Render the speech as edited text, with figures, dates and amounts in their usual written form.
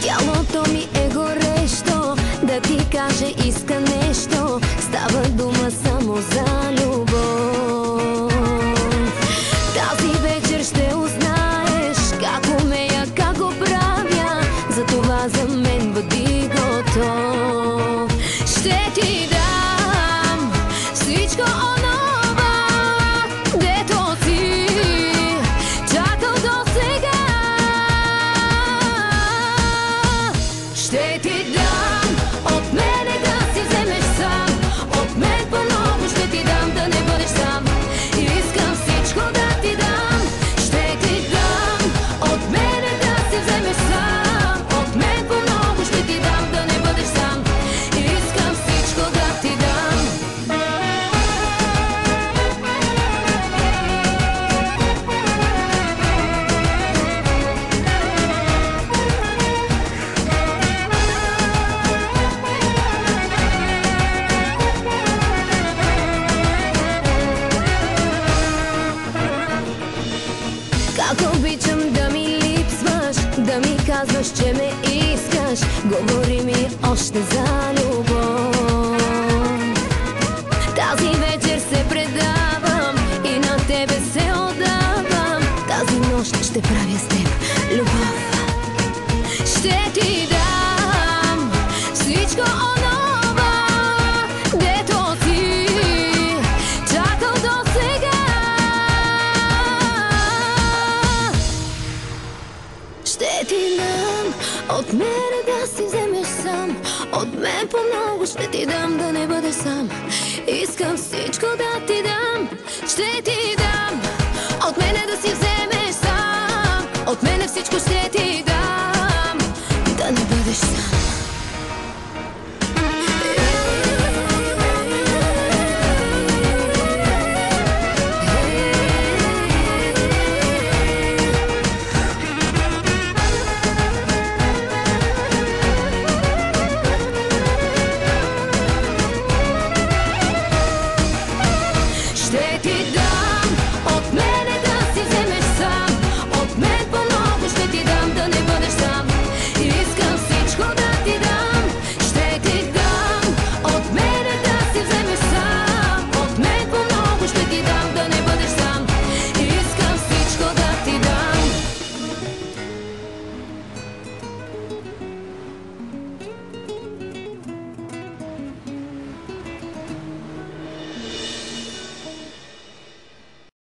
Тялото ми е горещо, да ти каже иска нещо. Става дума само за любов. Тази вечер ще узнаеш как умея, как го правя. Затова за мен бъди готов. Ще ти дам всичко онова, дето си чакал досега. Ще ти дам от мене да си вземеш сам, от мен по-много ще ти дам да не бъдеш сам. Искам всичко да ти дам. Ще ти дам от мене да си вземеш сам, от мен по-много ще ти дам да не бъдеш сам. Искам всичко да ти дам. Как обичам да ми липсваш, да ми казваш, че ме искаш. Говори ми още за любов. Тази вечер се предавам и на тебе се отдавам. Тази нощ ще правя с теб любов. Ще ти дам всичко онова, дето си чакал досега. Ще ти дам от мене да си вземеш сам, от мен по-много ще ти дам да не бъдеш сам. Искам всичко да ти дам. Ще ти